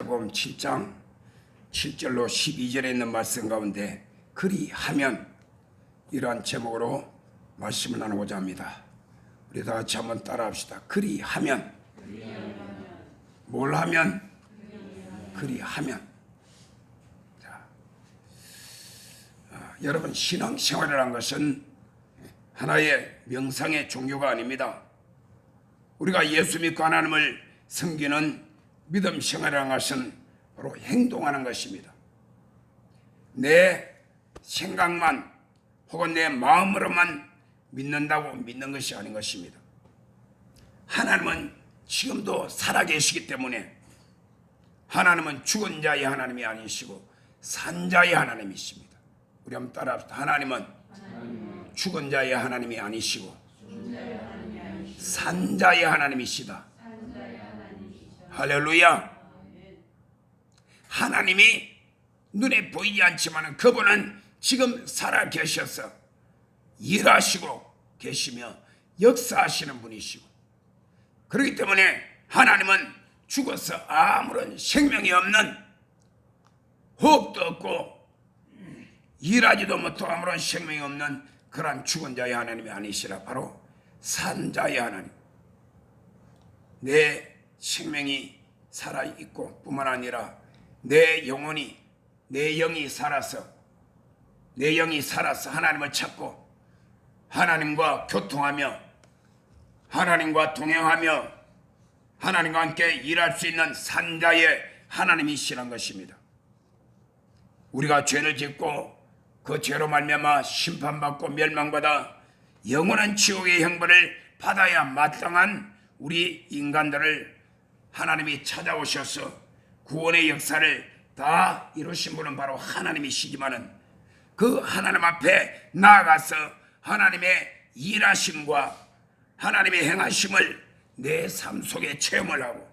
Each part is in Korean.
마태복음 7장 7절로 12절에 있는 말씀 가운데 그리하면 이러한 제목으로 말씀을 나누고자 합니다. 우리 다 같이 한번 따라합시다. 그리하면. 뭘 하면? 그리하면. 자, 여러분, 신앙생활이라는 것은 하나의 명상의 종교가 아닙니다. 우리가 예수 믿고 하나님을 섬기는 믿음 생활이라는 것은 바로 행동하는 것입니다. 내 생각만 혹은 내 마음으로만 믿는다고 믿는 것이 아닌 것입니다. 하나님은 지금도 살아계시기 때문에 하나님은 죽은 자의 하나님이 아니시고 산 자의 하나님이십니다. 우리 한번 따라합시다. 하나님은 죽은 자의 하나님이 아니시고 산 자의 하나님이시다. 할렐루야. 하나님이 눈에 보이지 않지만 그분은 지금 살아 계셔서 일하시고 계시며 역사하시는 분이시고, 그렇기 때문에 하나님은 죽어서 아무런 생명이 없는, 호흡도 없고 일하지도 못하고 아무런 생명이 없는 그러한 죽은 자의 하나님이 아니시라 바로 산 자의 하나님. 내 생명이 살아있고 뿐만 아니라 내 영혼이, 내 영이 살아서 하나님을 찾고 하나님과 교통하며 하나님과 동행하며 하나님과 함께 일할 수 있는 산자의 하나님이시란 것입니다. 우리가 죄를 짓고 그 죄로 말미암아 심판받고 멸망받아 영원한 지옥의 형벌을 받아야 마땅한 우리 인간들을 하나님이 찾아오셔서 구원의 역사를 다 이루신 분은 바로 하나님이시지만은 그 하나님 앞에 나아가서 하나님의 일하심과 하나님의 행하심을 내 삶 속에 체험을 하고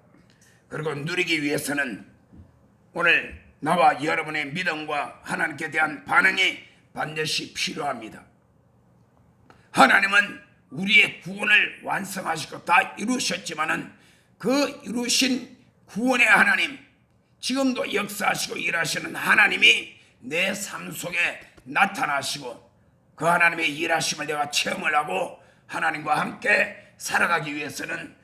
그리고 누리기 위해서는 오늘 나와 여러분의 믿음과 하나님께 대한 반응이 반드시 필요합니다. 하나님은 우리의 구원을 완성하시고 다 이루셨지만은 그 이루신 구원의 하나님, 지금도 역사하시고 일하시는 하나님이 내 삶 속에 나타나시고 그 하나님의 일하심을 내가 체험을 하고 하나님과 함께 살아가기 위해서는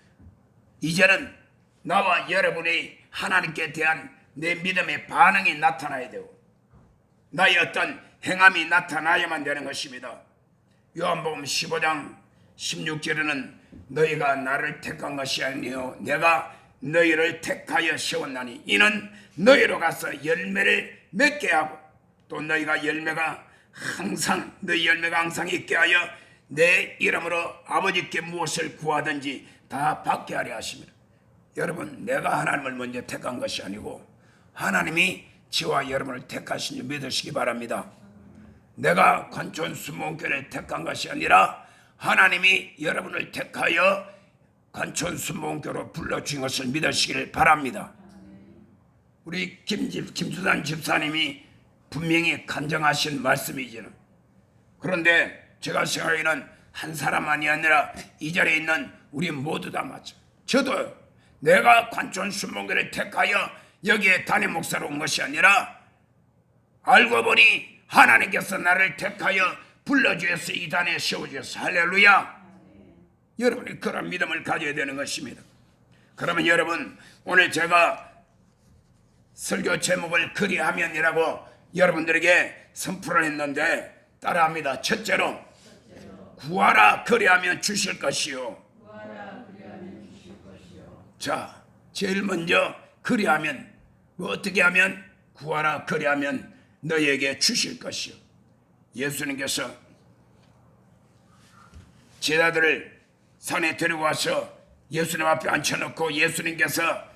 이제는 나와 여러분의 하나님께 대한 내 믿음의 반응이 나타나야 되고 나의 어떤 행함이 나타나야만 되는 것입니다. 요한복음 15장 16절에는 너희가 나를 택한 것이 아니요 내가 너희를 택하여 세웠나니 이는 너희로 가서 열매를 맺게 하고 또 너희가 열매가 항상 있게 하여 내 이름으로 아버지께 무엇을 구하든지 다 받게 하려 하십니다. 여러분, 내가 하나님을 먼저 택한 것이 아니고 하나님이 저와 여러분을 택하신 줄 믿으시기 바랍니다. 내가 관촌 순복음교회를 택한 것이 아니라 하나님이 여러분을 택하여 관촌 순복음교회로 불러주신 것을 믿으시기를 바랍니다. 우리 김수단 집사님이 분명히 간증하신 말씀이지요. 그런데 제가 생각에는 한 사람만이 아니라 이 자리에 있는 우리 모두 다 맞죠. 저도 내가 관촌 순복음교회를 택하여 여기에 담임 목사로 온 것이 아니라 알고 보니 하나님께서 나를 택하여 불러주셔서 이 단에 세워주셔서 할렐루야. 여러분이 그런 믿음을 가져야 되는 것입니다. 그러면 여러분, 오늘 제가 설교 제목을 그리하면이라고 여러분들에게 선포를 했는데 따라합니다. 첫째로 구하라 그리하면 주실 것이요. 자, 제일 먼저 그리하면 어떻게 하면? 구하라 그리하면 너희에게 주실 것이요. 예수님께서 제자들을 산에 데리고 와서 예수님 앞에 앉혀놓고 예수님께서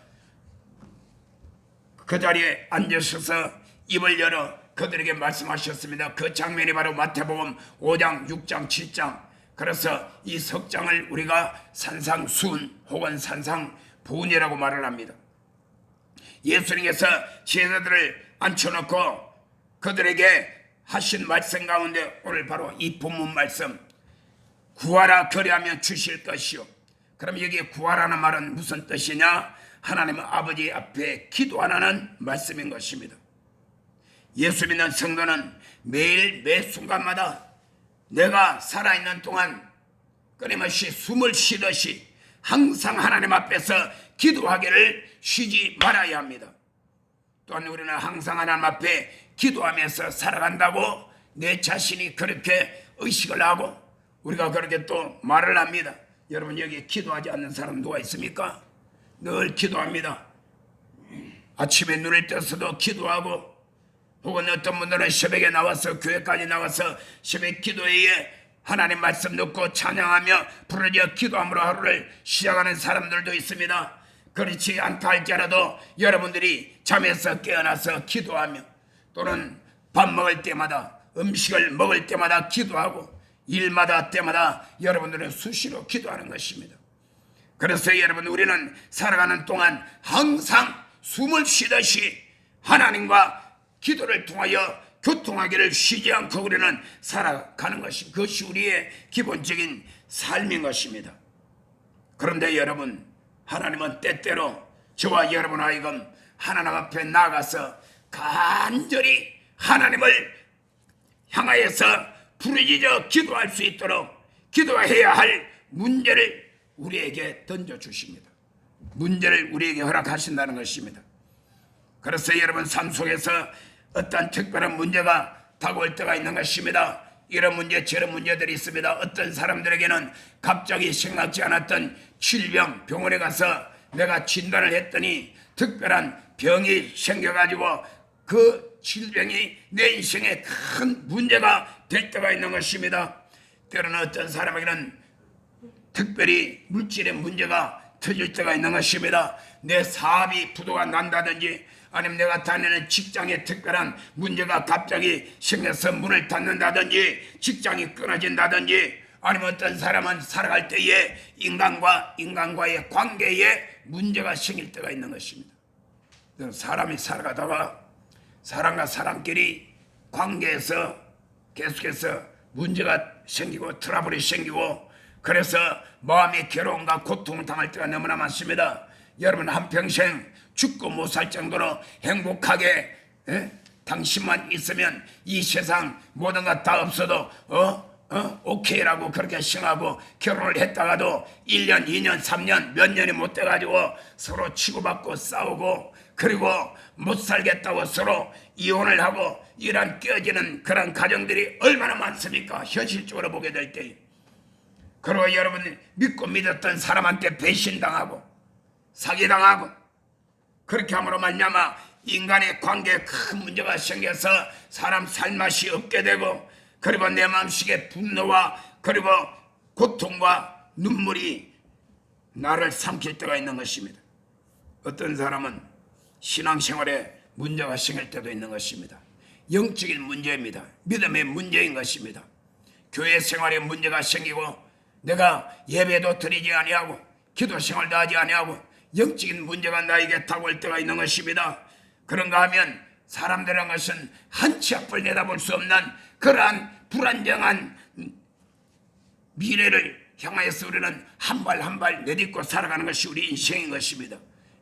그 자리에 앉으셔서 입을 열어 그들에게 말씀하셨습니다. 그 장면이 바로 마태복음 5장, 6장, 7장. 그래서 이 석장을 우리가 산상수훈 혹은 산상보훈이라고 말을 합니다. 예수님께서 제자들을 앉혀놓고 그들에게 하신 말씀 가운데 오늘 바로 이 본문 말씀, 구하라 그리하면 주실 것이요. 그럼 여기 구하라는 말은 무슨 뜻이냐? 하나님 아버지 앞에 기도하라는 말씀인 것입니다. 예수 믿는 성도는 매일 매 순간마다 내가 살아있는 동안 끊임없이 숨을 쉬듯이 항상 하나님 앞에서 기도하기를 쉬지 말아야 합니다. 또한 우리는 항상 하나님 앞에 기도하면서 살아간다고 내 자신이 그렇게 의식을 하고 우리가 그렇게 또 말을 합니다. 여러분, 여기 기도하지 않는 사람 누가 있습니까? 늘 기도합니다. 아침에 눈을 떠서도 기도하고, 혹은 어떤 분들은 새벽에 나와서 교회까지 나와서 새벽 기도회에 하나님 말씀 듣고 찬양하며 부르짖어 기도함으로 하루를 시작하는 사람들도 있습니다. 그렇지 않다 할지라도 여러분들이 잠에서 깨어나서 기도하며, 또는 밥 먹을 때마다, 음식을 먹을 때마다 기도하고, 일마다 때마다 여러분들은 수시로 기도하는 것입니다. 그래서 여러분, 우리는 살아가는 동안 항상 숨을 쉬듯이 하나님과 기도를 통하여 교통하기를 쉬지 않고 우리는 살아가는 것입니다. 그것이 우리의 기본적인 삶인 것입니다. 그런데 여러분, 하나님은 때때로 저와 여러분 하여금 하나님 앞에 나가서 간절히 하나님을 향하여서 부르짖어 기도할 수 있도록 기도해야 할 문제를 우리에게 던져주십니다. 문제를 우리에게 허락하신다는 것입니다. 그래서 여러분 삶 속에서 어떤 특별한 문제가 다가올 때가 있는 것입니다. 이런 문제 저런 문제들이 있습니다. 어떤 사람들에게는 갑자기 생각지 않았던 질병, 병원에 가서 내가 진단을 했더니 특별한 병이 생겨가지고 그 질병이 내 인생에 큰 문제가 될 때가 있는 것입니다. 때로는 어떤 사람에게는 특별히 물질의 문제가 터질 때가 있는 것입니다. 내 사업이 부도가 난다든지, 아니면 내가 다니는 직장에 특별한 문제가 갑자기 생겨서 문을 닫는다든지, 직장이 끊어진다든지, 아니면 어떤 사람은 살아갈 때에 인간과의 관계에 문제가 생길 때가 있는 것입니다. 사람이 살아가다가 사람과 사람끼리 관계에서 계속해서 문제가 생기고 트러블이 생기고, 그래서 마음의 괴로움과 고통을 당할 때가 너무나 많습니다. 여러분, 한평생 죽고 못 살 정도로 행복하게 당신만 있으면 이 세상 모든 것 다 없어도 오케이라고 그렇게 생각하고 결혼을 했다가도 1년, 2년, 3년 몇 년이 못 돼가지고 서로 치고받고 싸우고, 그리고 못 살겠다고 서로 이혼을 하고 이런 깨어지는 그런 가정들이 얼마나 많습니까? 현실적으로 보게 될 때. 그리고 여러분, 믿고 믿었던 사람한테 배신당하고 사기당하고, 그렇게 함으로 말미암아 인간의 관계에 큰 문제가 생겨서 사람 살맛이 없게 되고, 그리고 내 마음속에 분노와 그리고 고통과 눈물이 나를 삼킬 때가 있는 것입니다. 어떤 사람은 신앙생활에 문제가 생길 때도 있는 것입니다. 영적인 문제입니다. 믿음의 문제인 것입니다. 교회 생활에 문제가 생기고 내가 예배도 드리지 아니하고 기도 생활도 하지 아니하고 영적인 문제가 나에게 다가올 때가 있는 것입니다. 그런가 하면 사람들은 것은 한 치 앞을 내다볼 수 없는 그러한 불안정한 미래를 향하여서 우리는 한 발 한 발 내딛고 살아가는 것이 우리 인생인 것입니다.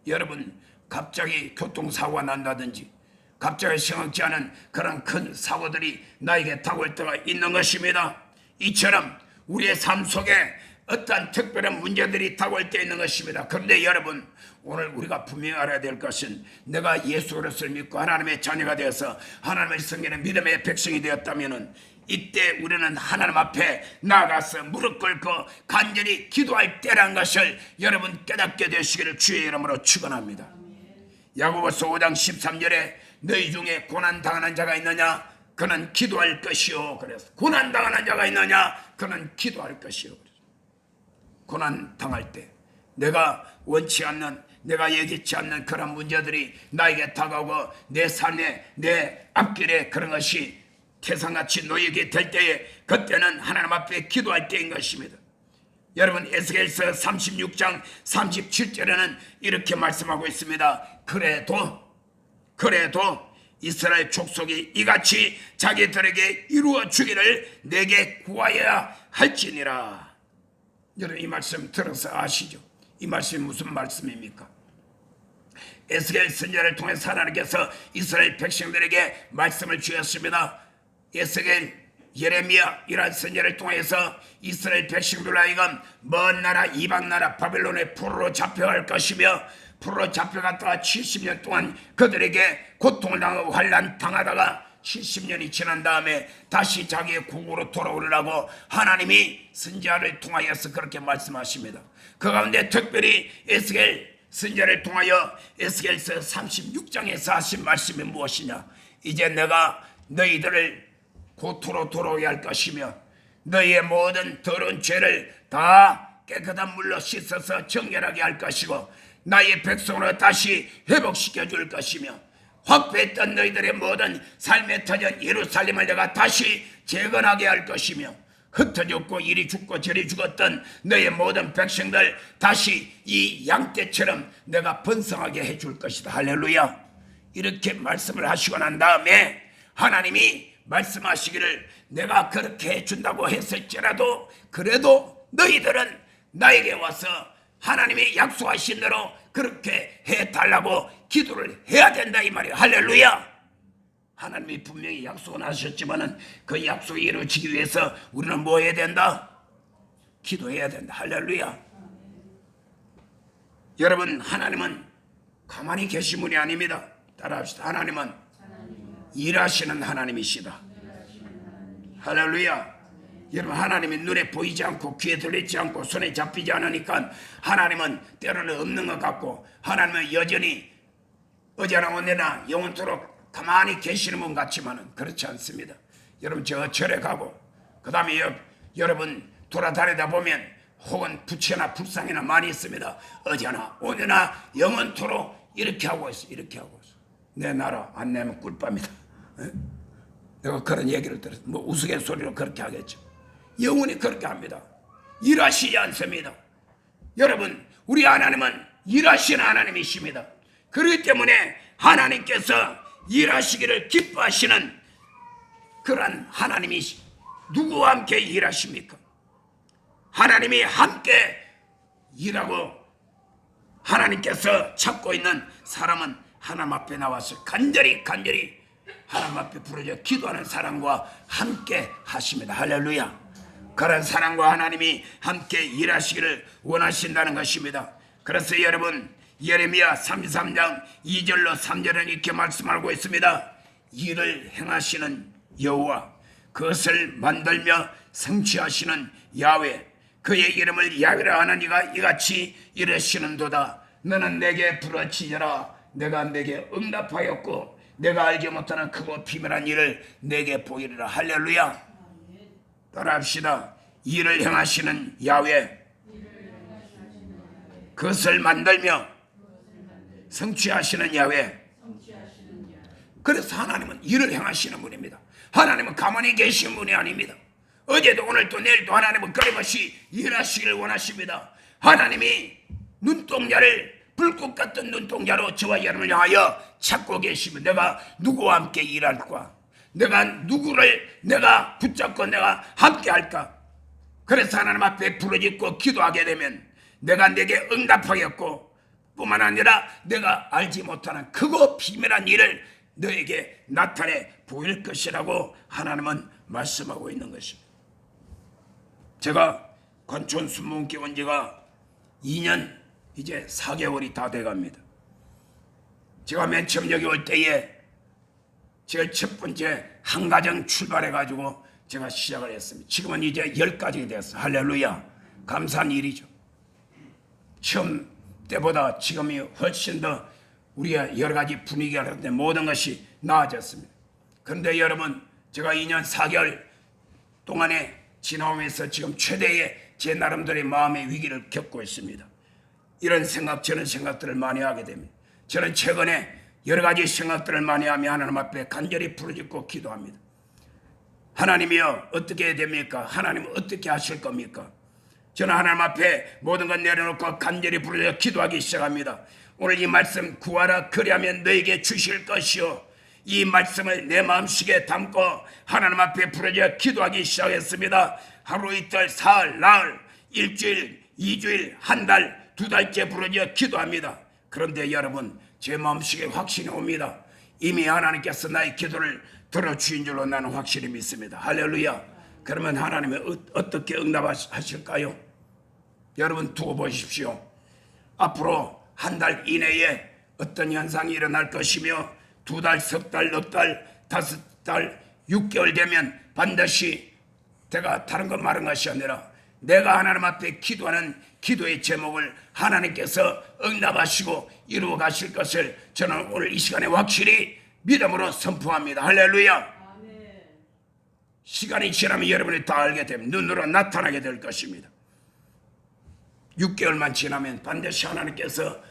여러분, 갑자기 교통사고가 난다든지 갑자기 생각지 않은 그런 큰 사고들이 나에게 다가올 때가 있는 것입니다. 이처럼 우리의 삶 속에 어떠한 특별한 문제들이 다가올 때 있는 것입니다. 그런데 여러분, 오늘 우리가 분명히 알아야 될 것은 내가 예수 그리스도를 믿고 하나님의 자녀가 되어서 하나님의 섬기는 믿음의 백성이 되었다면 이때 우리는 하나님 앞에 나아가서 무릎 꿇고 간절히 기도할 때란 것을 여러분 깨닫게 되시기를 주의 이름으로 축원합니다. 야고보서 5장 13절에 너희 중에 고난당하는 자가 있느냐? 그는 기도할 것이요. 그래서 고난당하는 자가 있느냐? 그는 기도할 것이요. 고난당할 때 내가 원치 않는, 내가 예기치 않는 그런 문제들이 나에게 다가오고 내 삶에, 내 앞길에 그런 것이 태산같이 놓이게 될 때에, 그때는 하나님 앞에 기도할 때인 것입니다. 여러분, 에스겔서 36장 37절에는 이렇게 말씀하고 있습니다. 그래도 이스라엘 족속이 이같이 자기들에게 이루어 주기를 내게 구하여야 할지니라. 여러분, 이 말씀 들어서 아시죠? 이 말씀이 무슨 말씀입니까? 에스겔 선지자를 통해서 하나님께서 이스라엘 백성들에게 말씀을 주셨습니다. 에스겔, 예레미야 이러한 선지자를 통해서 이스라엘 백성들 하여금 먼 나라 이방 나라 바벨론의 포로로 잡혀갈 것이며 포로로 잡혀갔다가 70년 동안 그들에게 고통을 당하고 환난 당하다가 70년이 지난 다음에 다시 자기의 국으로 돌아오려고 하나님이 선지자를 통하여서 그렇게 말씀하십니다. 그 가운데 특별히 에스겔 선지자를 통하여 에스겔서 36장에서 하신 말씀이 무엇이냐? 이제 내가 너희들을 고토로 돌아오게 할 것이며 너희의 모든 더러운 죄를 다 깨끗한 물로 씻어서 정결하게 할 것이고 나의 백성으로 다시 회복시켜 줄 것이며 확폐했던 너희들의 모든 삶의 터전 예루살렘을 내가 다시 재건하게 할 것이며 흩어졌고 이리 죽고 저리 죽었던 너의 모든 백성들 다시 이 양떼처럼 내가 번성하게 해줄 것이다. 할렐루야. 이렇게 말씀을 하시고 난 다음에 하나님이 말씀하시기를 내가 그렇게 해준다고 했을지라도 그래도 너희들은 나에게 와서 하나님이 약속하신 대로 그렇게 해달라고 기도를 해야 된다 이 말이에요. 할렐루야. 하나님이 분명히 약속은 하셨지만은 그 약속이 이루어지기 위해서 우리는 뭐 해야 된다? 기도해야 된다. 할렐루야. 여러분, 하나님은 가만히 계신 분이 아닙니다. 따라합시다. 하나님은 일하시는 하나님이시다. 할렐루야. 여러분, 하나님이 눈에 보이지 않고 귀에 들리지 않고 손에 잡히지 않으니까 하나님은 때로는 없는 것 같고 하나님은 여전히 어제나 오늘나 영원토록 가만히 계시는 분 같지만은 그렇지 않습니다. 여러분, 저 절에 가고 그 다음에 여러분 돌아다니다 보면 혹은 부채나 불상이나 많이 있습니다. 어제나 오늘나 영원토록 이렇게 하고 있어. 이렇게 하고 있어. 내 나라 안 내면 꿀밤이다. 에? 내가 그런 얘기를 들었어. 뭐 우스갯소리로 그렇게 하겠죠. 영원히 그렇게 합니다. 일하시지 않습니다. 여러분, 우리 하나님은 일하시는 하나님이십니다. 그렇기 때문에 하나님께서 일하시기를 기뻐하시는 그런 하나님이 누구와 함께 일하십니까? 하나님이 함께 일하고 하나님께서 찾고 있는 사람은 하나님 앞에 나와서 간절히 하나님 앞에 부르짖어 기도하는 사람과 함께 하십니다. 할렐루야. 그런 사람과 하나님이 함께 일하시기를 원하신다는 것입니다. 그래서 여러분, 예레미야 33장 2절로 3절은 이렇게 말씀하고 있습니다. 일을 행하시는 여호와, 그것을 만들며 성취하시는 야훼, 그의 이름을 야훼라 하는 이가 이같이 이르시는도다. 너는 내게 부르짖어라. 내가 내게 응답하였고 내가 알지 못하는 크고 비밀한 일을 내게 보이리라. 할렐루야. 따라합시다. 일을 행하시는 야훼, 그것을 만들며 성취하시는 야훼. 그래서 하나님은 일을 행하시는 분입니다. 하나님은 가만히 계신 분이 아닙니다. 어제도 오늘도 내일도 하나님은 끊임없이 일하시기를 원하십니다. 하나님이 눈동자를 불꽃 같은 눈동자로 저와 여러분을 향하여 찾고 계시면 내가 누구와 함께 일할까? 내가 누구를 내가 붙잡고 내가 함께 할까? 그래서 하나님 앞에 부르짖고 기도하게 되면 내가 내게 응답하겠고 뿐만 아니라 내가 알지 못하는 크고 비밀한 일을 너에게 나타내 보일 것이라고 하나님은 말씀하고 있는 것입니다. 제가 관촌 순문교회 온 지가 2년 이제 4개월이 다 돼갑니다. 제가 맨 처음 여기 올 때에 제가 첫 번째 한가정 출발해가지고 제가 시작을 했습니다. 지금은 이제 10가정이 됐어요. 할렐루야. 감사한 일이죠. 처음 때보다 지금이 훨씬 더 우리가 여러 가지 분위기가 그런데 모든 것이 나아졌습니다. 그런데 여러분, 제가 2년 4개월 동안에 지나오면서 지금 최대의 제 나름대로의 마음의 위기를 겪고 있습니다. 이런 생각, 저런 생각들을 많이 하게 됩니다. 저는 최근에 여러 가지 생각들을 많이 하며 하나님 앞에 간절히 부르짖고 기도합니다. 하나님이여, 어떻게 해야 됩니까? 하나님은 어떻게 하실 겁니까? 저는 하나님 앞에 모든 것 내려놓고 간절히 부르짖어 기도하기 시작합니다. 오늘 이 말씀 구하라 그리하면 너에게 주실 것이요, 이 말씀을 내 마음속에 담고 하나님 앞에 부르짖어 기도하기 시작했습니다. 하루 이틀 사흘 나흘 일주일 2주일 한 달 2달째 부르짖어 기도합니다. 그런데 여러분, 제 마음속에 확신이 옵니다. 이미 하나님께서 나의 기도를 들어주신 줄로 나는 확실히 믿습니다. 할렐루야. 그러면 하나님이 어떻게 응답하실까요? 여러분 두고 보십시오. 앞으로 한 달 이내에 어떤 현상이 일어날 것이며 2달, 석 달, 넉 달, 5달, 6개월 되면 반드시 내가 다른 것 말한 것이 아니라 내가 하나님 앞에 기도하는 기도의 제목을 하나님께서 응답하시고 이루어 가실 것을 저는 오늘 이 시간에 확실히 믿음으로 선포합니다. 할렐루야. 시간이 지나면 여러분이 다 알게 되면 눈으로 나타나게 될 것입니다. 6개월만 지나면 반드시 하나님께서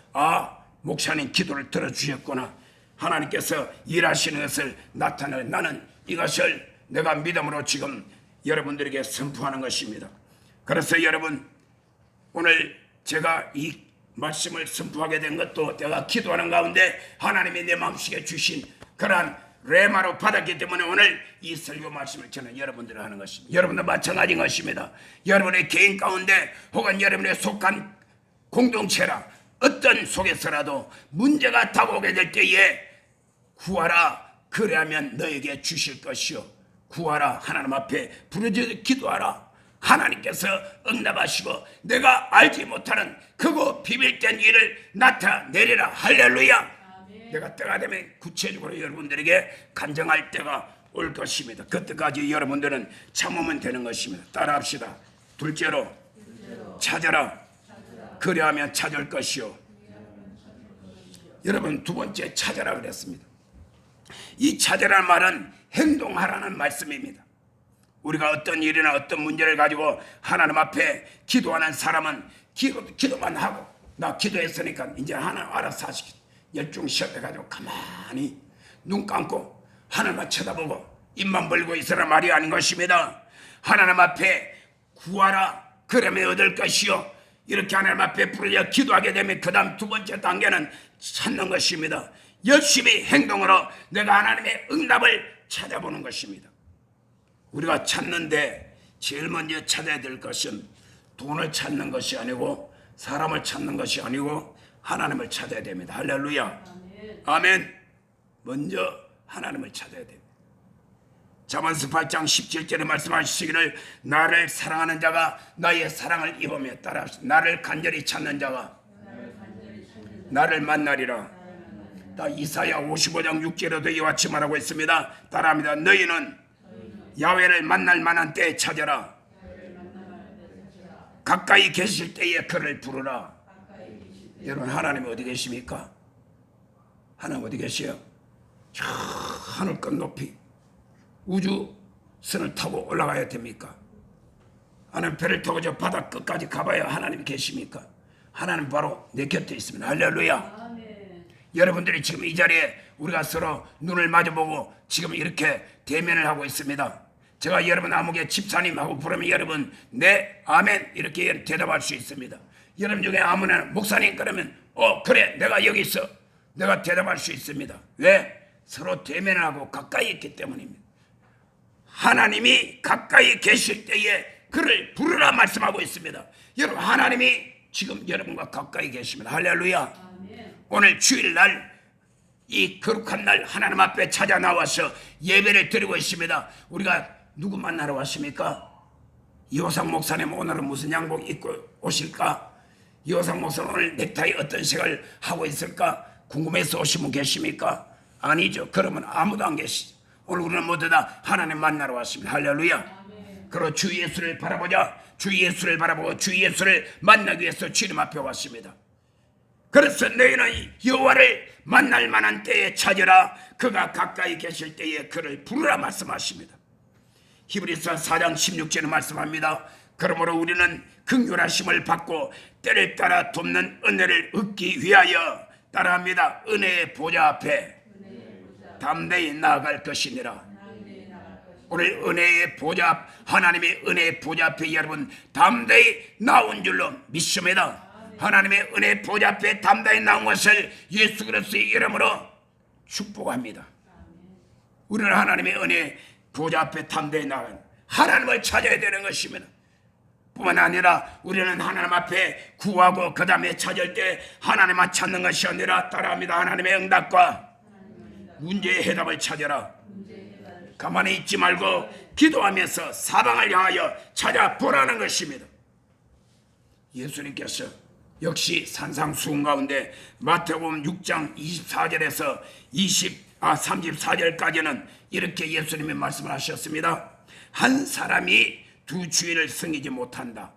목사님 기도를 들어주셨구나, 하나님께서 일하시는 것을 나타내, 나는 이것을 내가 믿음으로 지금 여러분들에게 선포하는 것입니다. 그래서 여러분, 오늘 제가 이 말씀을 선포하게 된 것도 내가 기도하는 가운데 하나님이 내 마음속에 주신 그러한 레마로 받았기 때문에 오늘 이 설교 말씀을 저는 여러분들 하는 것입니다. 여러분도 마찬가지인 것입니다. 여러분의 개인 가운데 혹은 여러분의 속한 공동체라 어떤 속에서라도 문제가 다가오게 될 때에 구하라, 그래야면 너에게 주실 것이요, 구하라, 하나님 앞에 부르짖어 기도하라, 하나님께서 응답하시고 내가 알지 못하는 크고 비밀된 일을 나타내리라. 할렐루야. 내가 때가 되면 구체적으로 여러분들에게 간증할 때가 올 것입니다. 그때까지 여러분들은 참으면 되는 것입니다. 따라합시다. 둘째로 찾아라, 그리하면 찾을 것이요. 여러분, 두 번째 찾아라 그랬습니다. 이 찾아라는 말은 행동하라는 말씀입니다. 우리가 어떤 일이나 어떤 문제를 가지고 하나님 앞에 기도하는 사람은 기도만 하고 나 기도했으니까 이제 하나님 알아서 하시겠다, 열중시험해가지고 가만히 눈 감고 하나님만 쳐다보고 입만 벌리고 있으라 말이 아닌 것입니다. 하나님 앞에 구하라, 그러면 얻을 것이요, 이렇게 하나님 앞에 부르짖어 기도하게 되면 그 다음 두 번째 단계는 찾는 것입니다. 열심히 행동으로 내가 하나님의 응답을 찾아보는 것입니다. 우리가 찾는데 제일 먼저 찾아야 될 것은 돈을 찾는 것이 아니고 사람을 찾는 것이 아니고 하나님을 찾아야 됩니다. 할렐루야. 아멘. 먼저 하나님을 찾아야 됩니다. 잠언서 8장 17절에 말씀하시기를 나를 사랑하는 자가 나의 사랑을 입으며 따라합시다. 나를 간절히 찾는 자가 나를 만나리라. 이사야 55장 6절에도 이와 같이 말하고 있습니다. 따라합니다. 너희는 야훼를 만날 만한 때에 찾아라. 가까이 계실 때에 그를 부르라. 여러분, 하나님 어디 계십니까? 하나님 어디 계세요? 저 하늘 끝 높이 우주선을 타고 올라가야 됩니까? 하나님 배를 타고 저 바다 끝까지 가봐야 하나님 계십니까? 하나님 바로 내 곁에 있습니다. 할렐루야. 여러분들이 지금 이 자리에 우리가 서로 눈을 마주보고 지금 이렇게 대면을 하고 있습니다. 제가 여러분 아무개 집사님하고 부르면 여러분 네, 아멘 이렇게 대답할 수 있습니다. 여러분 중에 아무나 목사님 그러면 그래 내가 여기 있어, 내가 대답할 수 있습니다. 왜? 서로 대면을 하고 가까이 있기 때문입니다. 하나님이 가까이 계실 때에 그를 부르라 말씀하고 있습니다. 여러분, 하나님이 지금 여러분과 가까이 계십니다. 할렐루야. 오늘 주일날 이 거룩한 날 하나님 앞에 찾아 나와서 예배를 드리고 있습니다. 우리가 누구 만나러 왔습니까? 이호상 목사님 오늘은 무슨 양복 입고 오실까? 이호상 목사님 오늘 넥타이 어떤 색을 하고 있을까? 궁금해서 오신 분 계십니까? 아니죠. 그러면 아무도 안 계시죠. 오늘 우리는 모두 다 하나님 만나러 왔습니다. 할렐루야. 그리고 주 예수를 바라보자. 주 예수를 바라보고 주 예수를 만나기 위해서 주님 앞에 왔습니다. 그래서 너희는 여호와를 만날 만한 때에 찾으라. 그가 가까이 계실 때에 그를 부르라 말씀하십니다. 히브리서 4장 16절에 말씀합니다. 그러므로 우리는 긍휼하심을 받고 때를 따라 돕는 은혜를 얻기 위하여 따라합니다. 은혜의 보좌 앞에 담대히 나아갈 것이니라. 오늘 은혜의 보좌, 하나님의 은혜의 보좌 앞에 여러분 담대히 나온 줄로 믿습니다. 하나님의 은혜의 보좌 앞에 담대히 나온 것을 예수 그리스도의 이름으로 축복합니다. 우리는 하나님의 은혜의 보좌 앞에 담대히 나간 하나님을 찾아야 되는 것입니다. 뿐만 아니라 우리는 하나님 앞에 구하고 그 다음에 찾을 때 하나님만 찾는 것이 아니라 따라합니다. 하나님의 응답과 문제의 해답을 찾아라. 가만히 있지 말고 기도하면서 사방을 향하여 찾아보라는 것입니다. 예수님께서 역시 산상수훈 가운데 마태복음 6장 24절에서 34절까지는 이렇게 예수님이 말씀을 하셨습니다. 한 사람이 두 주인을 섬기지 못한다.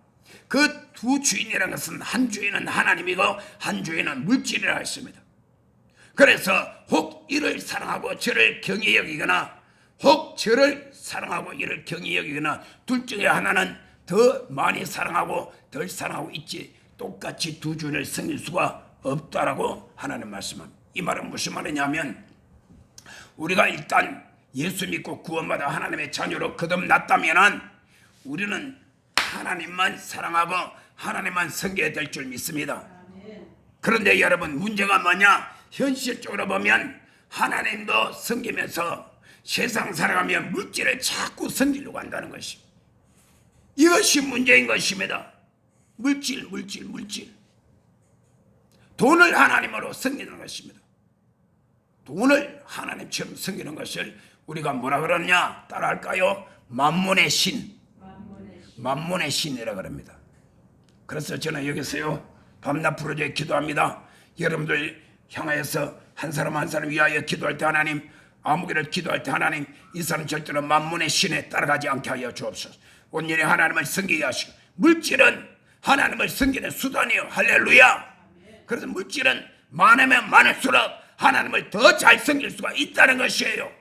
그 두 주인이라는 것은 한 주인은 하나님이고 한 주인은 물질이라 했습니다. 그래서 혹 이를 사랑하고 저를 경히 여기거나 혹 저를 사랑하고 이를 경히 여기거나 둘 중에 하나는 더 많이 사랑하고 덜 사랑하고 있지 똑같이 두 주인을 섬길 수가 없다라고 하나님 말씀합니다. 이 말은 무슨 말이냐면 우리가 일단 예수 믿고 구원받아 하나님의 자녀로 거듭났다면 우리는 하나님만 사랑하고 하나님만 섬겨야 될 줄 믿습니다. 그런데 여러분 문제가 뭐냐? 현실적으로 보면 하나님도 섬기면서 세상 살아가며 물질을 자꾸 섬기려고 한다는 것이 이것이 문제인 것입니다. 물질. 돈을 하나님으로 섬기는 것입니다. 돈을 하나님처럼 섬기는 것을 우리가 뭐라 그러냐? 따라할까요? 만몬의 신. 만몬의 신이라 그럽니다. 그래서 저는 여기서요 밤낮 부르짖어 기도합니다. 여러분들 향하여서 한 사람 한 사람 위하여 기도할 때 하나님, 아무개를 기도할 때 하나님, 이 사람 절대로 만몬의 신에 따라가지 않게 하여 주옵소서. 온전히 하나님을 섬기게 하시고 물질은 하나님을 섬기는 수단이요. 할렐루야. 그래서 물질은 많으면 많을수록 하나님을 더 잘 섬길 수가 있다는 것이에요.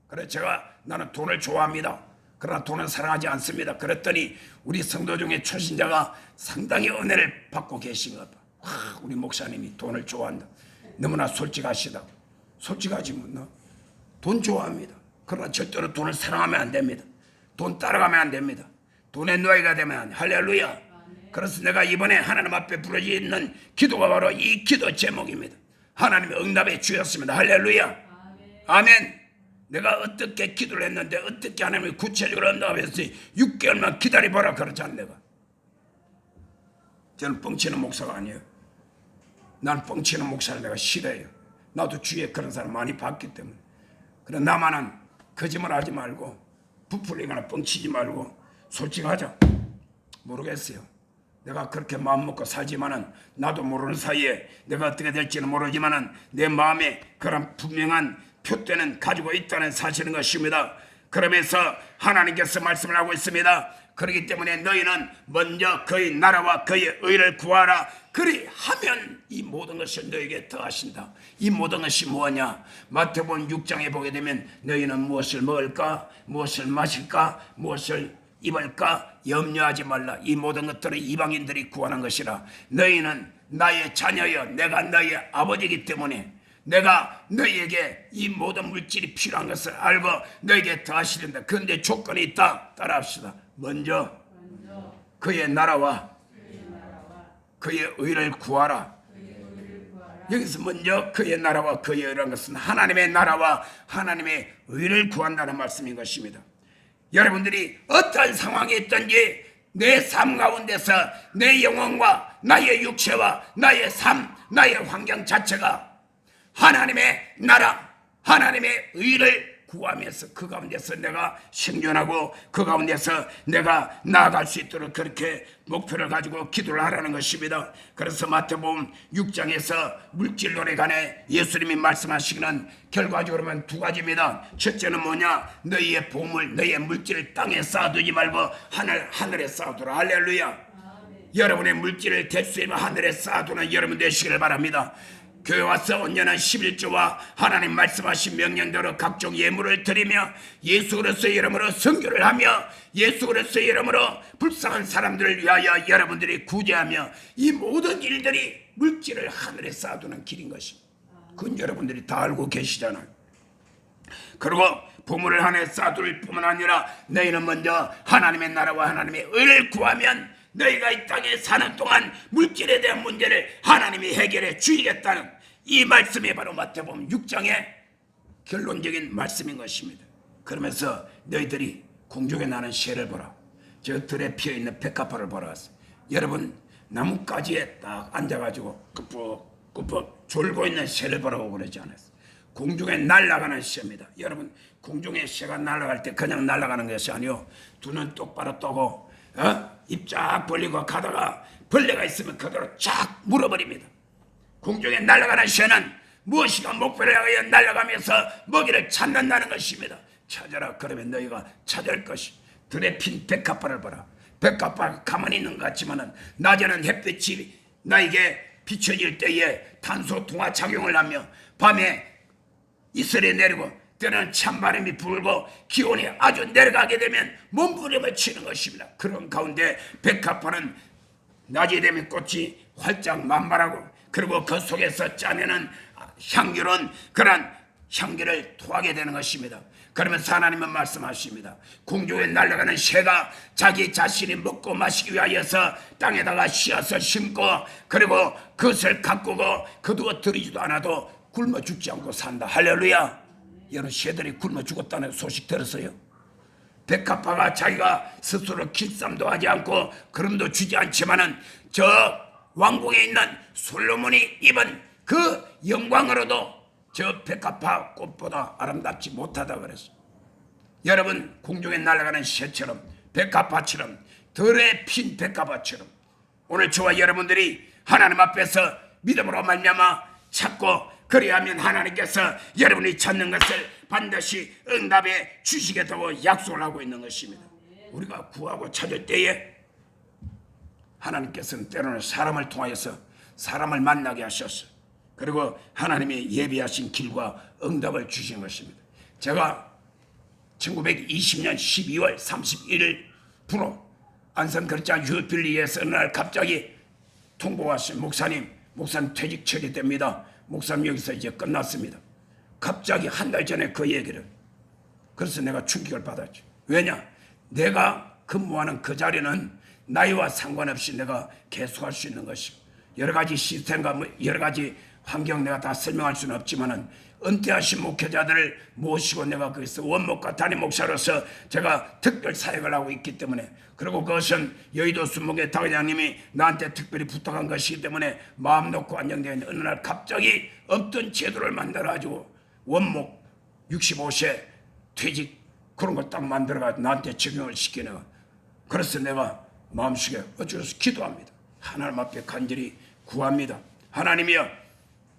그래서 나는 돈을 좋아합니다. 그러나 돈은 사랑하지 않습니다. 그랬더니 우리 성도 중에 초신자가 상당히 은혜를 받고 계신 것 같아. 우리 목사님이 돈을 좋아한다. 너무나 솔직하시다. 솔직하지 뭐. 돈 좋아합니다. 그러나 절대로 돈을 사랑하면 안 됩니다. 돈 따라가면 안 됩니다. 돈의 노예가 되면 안 돼. 할렐루야. 그래서 내가 이번에 하나님 앞에 부르짖는 기도가 바로 이 기도 제목입니다. 하나님의 응답해 주셨습니다. 할렐루야. 아멘. 내가 어떻게 기도를 했는데 어떻게 하나님이 구체적으로 응답했으니 6개월만 기다려보라 그러잖아. 내가 저는 뻥치는 목사가 아니에요. 난 뻥치는 목사를 내가 싫어해요. 나도 주위에 그런 사람 많이 봤기 때문에. 그래 나만은 거짓말 하지 말고 부풀리거나 뻥치지 말고 솔직하자. 모르겠어요. 내가 그렇게 마음 먹고 살지만은 나도 모르는 사이에 내가 어떻게 될지는 모르지만은 내 마음에 그런 분명한 표대는 가지고 있다는 사실인 것입니다. 그러면서 하나님께서 말씀을 하고 있습니다. 그렇기 때문에 너희는 먼저 그의 나라와 그의 의를 구하라. 그리하면 이 모든 것을 너에게 더하신다. 이 모든 것이 뭐냐? 마태복음 6장에 보게 되면 너희는 무엇을 먹을까? 무엇을 마실까? 무엇을 입을까? 염려하지 말라. 이 모든 것들은 이방인들이 구하는 것이라. 너희는 나의 자녀여 내가 너희의 아버지이기 때문에 내가 너희에게 이 모든 물질이 필요한 것을 알고 너희에게 더하시린다. 그런데 조건이 있다. 따라합시다. 먼저 그의 나라와 그의 의를 구하라. 여기서 먼저 그의 나라와 그의 의라는 것은 하나님의 나라와 하나님의 의를 구한다는 말씀인 것입니다. 여러분들이 어떤 상황에 있든지 내 삶 가운데서 내 영혼과 나의 육체와 나의 삶, 나의 환경 자체가 하나님의 나라, 하나님의 의를 구하면서 그 가운데서 내가 생존하고 그 가운데서 내가 나아갈 수 있도록 그렇게 목표를 가지고 기도를 하라는 것입니다. 그래서 마태복음 6장에서 물질론에 관해 예수님이 말씀하시기는 결과적으로는 두 가지입니다. 첫째는 뭐냐? 너희의 보물, 너희의 물질을 땅에 쌓아두지 말고 하늘에 쌓아두라. 할렐루야. 여러분의 물질을 대수이면 하늘에 쌓아두는 여러분 되시기를 바랍니다. 교회 와서 온전한 11조와 하나님 말씀하신 명령대로 각종 예물을 드리며 예수 그리스도의 이름으로 선교를 하며 예수 그리스도의 이름으로 불쌍한 사람들을 위하여 여러분들이 구제하며 이 모든 일들이 물질을 하늘에 쌓아두는 길인 것입니다. 그건 여러분들이 다 알고 계시잖아요. 그리고 보물을 하늘에 쌓아둘 뿐만 아니라 너희는 먼저 하나님의 나라와 하나님의 의를 구하면 너희가 이 땅에 사는 동안 물질에 대한 문제를 하나님이 해결해 주시겠다는 이 말씀이 바로 마태복음 6장의 결론적인 말씀인 것입니다. 그러면서 너희들이 공중에 나는 새를 보라. 저 들에 피어있는 백합화를 보러 왔어요. 여러분 나뭇가지에 딱 앉아가지고 꾸벅꾸벅 졸고 있는 새를 보라고 그러지 않았어요. 공중에 날아가는 새입니다. 여러분 공중에 새가 날아갈 때 그냥 날아가는 것이 아니요, 두 눈 똑바로 뜨고 입 쫙 벌리고 가다가 벌레가 있으면 그대로 쫙 물어버립니다. 공중에 날아가는 새는 무엇이가 목표를 향하여 날아가면서 먹이를 찾는다는 것입니다. 찾아라, 그러면 너희가 찾을 것이. 들에 핀 백합화를 보라. 백합화가 가만히 있는 것 같지만은 낮에는 햇빛이 나에게 비춰질 때에 탄소 동화 작용을 하며 밤에 이슬이 내리고 때로는 찬바람이 불고 기온이 아주 내려가게 되면 몸부림을 치는 것입니다. 그런 가운데 백합화는 낮이 되면 꽃이 활짝 만발하고 그리고 그 속에서 짜내는 향기로운 그런 향기를 토하게 되는 것입니다. 그러면서 하나님은 말씀하십니다. 공중에 날아가는 새가 자기 자신이 먹고 마시기 위하여서 땅에다가 씨앗을 심고 그리고 그것을 가꾸고 그두어 들이지도 않아도 굶어 죽지 않고 산다. 할렐루야. 여러분 새들이 굶어 죽었다는 소식 들었어요? 백합화가 자기가 스스로 길쌈도 하지 않고 그름도 주지 않지만은 저 왕궁에 있는 솔로몬이 입은 그 영광으로도 저 백합화 꽃보다 아름답지 못하다 그랬어. 여러분 공중에 날아가는 새처럼 백합화처럼 들에 핀 백합화처럼 오늘 저와 여러분들이 하나님 앞에서 믿음으로 말미암아 찾고 그리하면 하나님께서 여러분이 찾는 것을 반드시 응답해 주시겠다고 약속을 하고 있는 것입니다. 우리가 구하고 찾을 때에 하나님께서는 때로는 사람을 통하여서 사람을 만나게 하셨어요. 그리고 하나님이 예비하신 길과 응답을 주신 것입니다. 제가 1920년 12월 31일 부로 안성거리장 휴필리에서 어느 날 갑자기 통보가 왔어요. 목사님 퇴직 처리됩니다. 목사님 여기서 이제 끝났습니다. 갑자기 한 달 전에 그 얘기를. 그래서 내가 충격을 받았죠. 왜냐? 내가 근무하는 그 자리는 나이와 상관없이 내가 계속할 수 있는 것이고 여러 가지 시스템과 여러 가지 환경 내가 다 설명할 수는 없지만은 은퇴하신 목회자들을 모시고 내가 거기서 원목과 담임 목사로서 제가 특별 사역을 하고 있기 때문에 그리고 그것은 여의도 순목회 당회장님이 나한테 특별히 부탁한 것이기 때문에 마음 놓고 안정되어 있는 어느 날 갑자기 없던 제도를 만들어가지고 원목 65세 퇴직 그런 걸 딱 만들어가지고 나한테 적용을 시키는. 그래서 내가 마음속에 어쩌서 기도합니다. 하나님 앞에 간절히 구합니다. 하나님이여,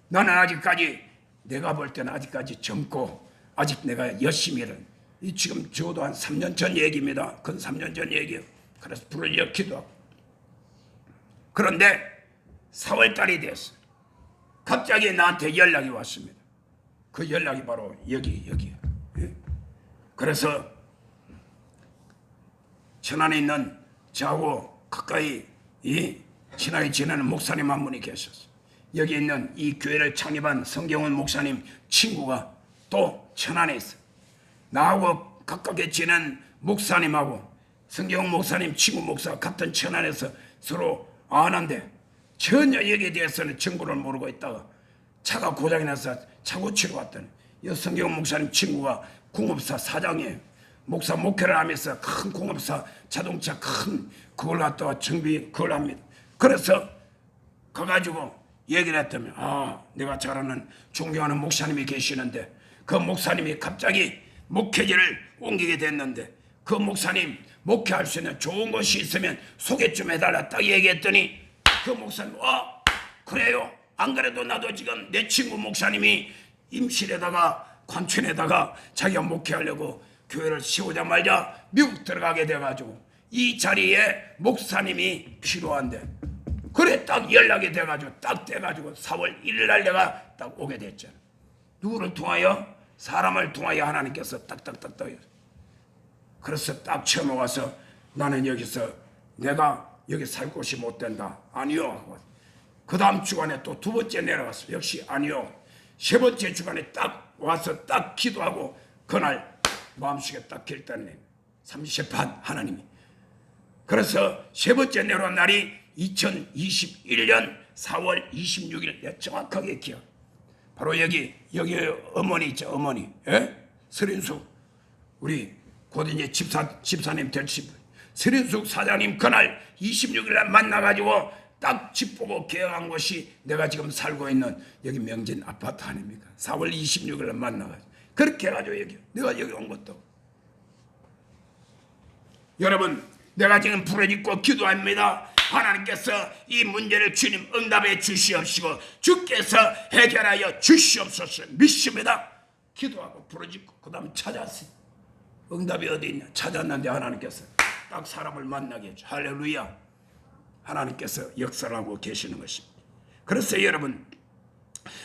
나는 아직까지 내가 볼 때는 아직까지 젊고 아직 내가 열심히 일은 이 지금 저도 한 3년 전 얘기입니다. 근 3년 전 얘기예요. 그래서 불을 여 기도하고 그런데 4월달이 됐어요. 갑자기 나한테 연락이 왔습니다. 그 연락이 바로 여기예요. 그래서 천안에 있는 저하고 가까이 친하게 지내는 목사님 한 분이 계셨어요. 여기 있는 이 교회를 창립한 성경원 목사님 친구가 또 천안에 있어요. 나하고 가깝게 지낸 목사님하고 성경원 목사님 친구 목사가 같은 천안에서 서로 아는데 전혀 여기에 대해서는 정보를 모르고 있다가 차가 고장이 나서 차 고치러 왔더니 이 성경원 목사님 친구가 공업사 사장이에요. 목사 목회를 하면서 큰 공업사 자동차 큰 그걸 갖다가 정비 그걸 합니다. 그래서 가가지고 얘기를 했다면 내가 잘 아는 존경하는 목사님이 계시는데 그 목사님이 갑자기 목회지를 옮기게 됐는데 그 목사님 목회할 수 있는 좋은 곳이 있으면 소개 좀 해달라 딱 얘기했더니 그 목사님 그래요. 안 그래도 나도 지금 내 친구 목사님이 임실에다가 관촌에다가 자기가 목회하려고 교회를 세우자마자 미국 들어가게 돼가지고 이 자리에 목사님이 필요한데 그래 딱 연락이 돼가지고 딱 돼가지고 4월 1일 날 내가 딱 오게 됐잖아. 누구를 통하여? 사람을 통하여 하나님께서 딱딱딱딱. 그래서 딱 처음 와서 나는 여기서 내가 여기 살 곳이 못 된다. 아니요. 그 다음 주간에 또 두 번째 내려갔어. 역시 아니요. 세 번째 주간에 딱 와서 딱 기도하고 그날 마음속에 딱 결단해. 30판 하나님이. 그래서 세 번째 내려온 날이 2021년 4월 26일 내가 정확하게 기억. 바로 여기 어머니 있죠. 어머니. 서린수 우리 곧 이제 집사님 될 집. 서린숙 사장님 그날 26일날 만나가지고 딱 집 보고 계약한 곳이 내가 지금 살고 있는 여기 명진 아파트 아닙니까? 4월 26일날 만나가지고 그렇게 해가지고 여기 내가 여기 온 것도. 여러분, 내가 지금 부르짖고 기도합니다. 하나님께서 이 문제를 주님 응답해 주시옵시고 주께서 해결하여 주시옵소서 믿습니다. 기도하고 부르짖고 그 다음 찾았어요. 응답이 어디 있냐? 찾았는데 하나님께서 딱 사람을 만나게 해줘. 할렐루야. 하나님께서 역사를 하고 계시는 것입니다. 그래서 여러분,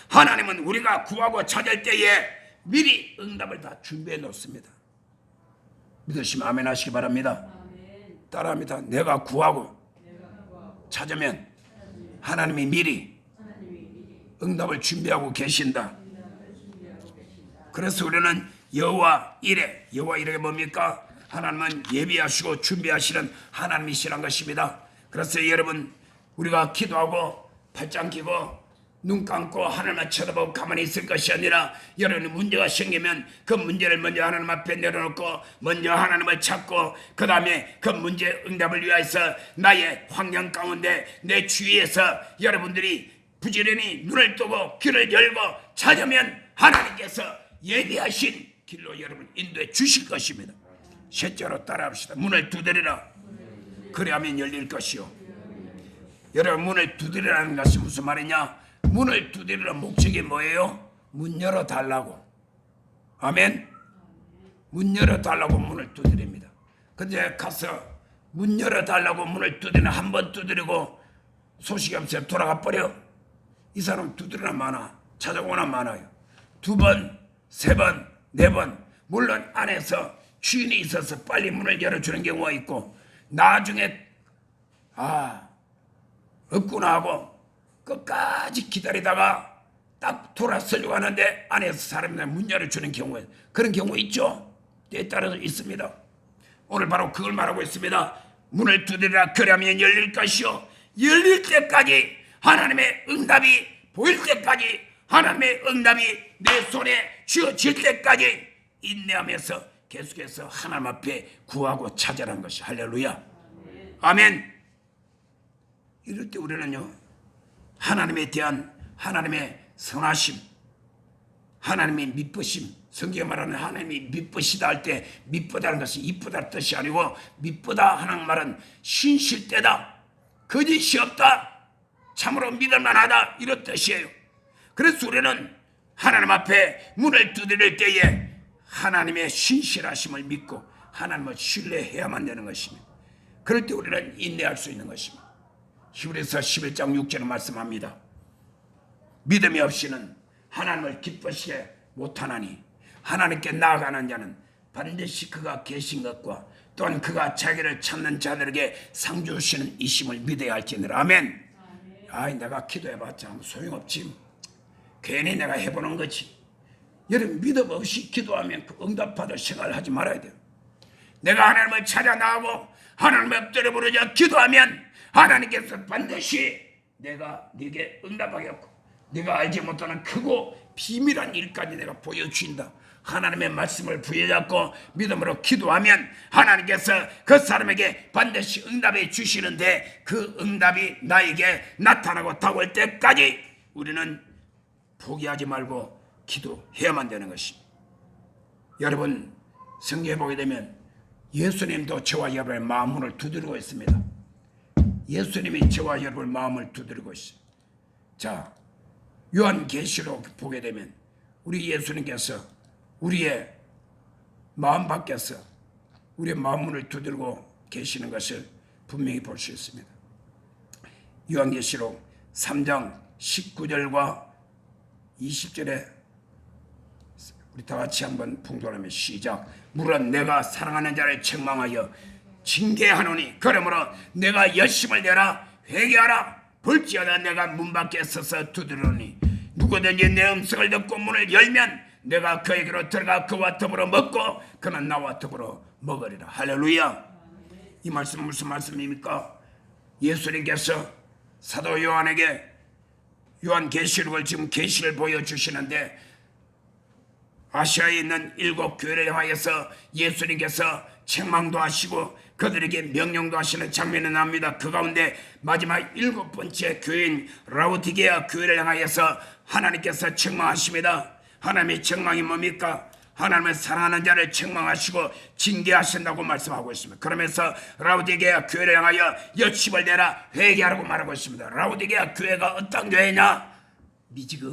하나님은 우리가 구하고 찾을 때에 미리 응답을 다 준비해 놓습니다. 믿으시면 아멘 하시기 바랍니다. 따라합니다. 내가 구하고 찾으면 하나님이 미리 응답을 준비하고 계신다. 그래서 우리는 여호와 이레, 여호와 이레가 뭡니까? 하나님은 예비하시고 준비하시는 하나님이시란 것입니다. 그래서 여러분, 우리가 기도하고 팔짱 끼고 눈 감고 하나님만 쳐다보고 가만히 있을 것이 아니라 여러분이 문제가 생기면 그 문제를 먼저 하나님 앞에 내려놓고 먼저 하나님을 찾고 그 다음에 그 문제 응답을 위해서 나의 환경 가운데 내 주위에서 여러분들이 부지런히 눈을 뜨고 귀를 열고 찾으면 하나님께서 예비하신 길로 여러분 인도해 주실 것입니다. 셋째로 따라합시다. 문을 두드리라. 그래야만 열릴 것이요. 여러분, 문을 두드리라는 것이 무슨 말이냐? 문을 두드리는 목적이 뭐예요? 문 열어달라고. 아멘. 문 열어달라고 문을 두드립니다. 근데 가서 문 열어달라고 문을 두드리는 한 번 두드리고 소식이 없어요. 돌아가 버려. 이 사람 두드리나 많아. 찾아오나 많아요. 2번, 3번, 4번. 물론 안에서 주인이 있어서 빨리 문을 열어주는 경우가 있고 나중에 없구나 하고 끝까지 기다리다가 딱 돌아서려고 하는데 안에서 사람이 문 열어주는 경우에 그런 경우 있죠. 때에 따라서 있습니다. 오늘 바로 그걸 말하고 있습니다. 문을 두드리라. 그러면 열릴 것이요. 열릴 때까지 하나님의 응답이 보일 때까지 하나님의 응답이 내 손에 쥐어질 때까지 인내하면서 계속해서 하나님 앞에 구하고 찾아라는 것이. 할렐루야. 아멘. 이럴 때 우리는요, 하나님에 대한 하나님의 선하심, 하나님의 미쁘심, 성경에 말하는 하나님이 미쁘시다 할 때 미쁘다는 것이 이쁘다는 뜻이 아니고 미쁘다 하는 말은 신실되다, 거짓이 없다, 참으로 믿을만하다 이런 뜻이에요. 그래서 우리는 하나님 앞에 문을 두드릴 때에 하나님의 신실하심을 믿고 하나님을 신뢰해야만 되는 것입니다. 그럴 때 우리는 인내할 수 있는 것입니다. 히브리서 11장 6절에 말씀합니다. 믿음이 없이는 하나님을 기쁘시게 못하나니 하나님께 나아가는 자는 반드시 그가 계신 것과 또한 그가 자기를 찾는 자들에게 상 주시는 이심을 믿어야 할지니라. 아멘. 아이, 내가 기도해봤자 소용없지. 괜히 내가 해보는 거지. 여러분, 믿음 없이 기도하면 그 응답받을 생각을 하지 말아야 돼요. 내가 하나님을 찾아 나가고 하나님의 엎드려 부르짖어 기도하면 하나님께서 반드시 내가 네게 응답하겠고 네가 알지 못하는 크고 비밀한 일까지 내가 보여주신다. 하나님의 말씀을 부여잡고 믿음으로 기도하면 하나님께서 그 사람에게 반드시 응답해 주시는데 그 응답이 나에게 나타나고 다가올 때까지 우리는 포기하지 말고 기도해야만 되는 것입니다. 여러분, 성경에 보게 되면 예수님도 저와 여러분의 마음을 두드리고 있습니다. 예수님이 저와 여러분의 마음을 두드리고 있어요. 자, 요한계시록 보게 되면 우리 예수님께서 우리의 마음 밖에서 우리의 마음문을 두드리고 계시는 것을 분명히 볼 수 있습니다. 요한계시록 3장 19절과 20절에 우리 다 같이 한번 봉독하면 시작. 물론 내가 사랑하는 자를 책망하여 징계하노니 그러므로 내가 열심을 내라 회개하라. 볼지어다 내가 문 밖에 서서 두드리노니 누구든지 내 음성을 듣고 문을 열면 내가 그에게로 들어가 그와 더불어 먹고 그는 나와 더불어 먹으리라. 할렐루야. 이 말씀은 무슨 말씀입니까? 예수님께서 사도 요한에게 요한계시록을 지금 계시를 보여주시는데 아시아에 있는 7교회를 향하여서 예수님께서 책망도 하시고 그들에게 명령도 하시는 장면이 나옵니다. 그 가운데 마지막 7번째 교회인 라오디게아 교회를 향하여서 하나님께서 책망하십니다. 하나님의 책망이 뭡니까? 하나님을 사랑하는 자를 책망하시고 징계하신다고 말씀하고 있습니다. 그러면서 라오디게아 교회를 향하여 여칩을 내라 회개하라고 말하고 있습니다. 라오디게아 교회가 어떤 교회냐? 미지근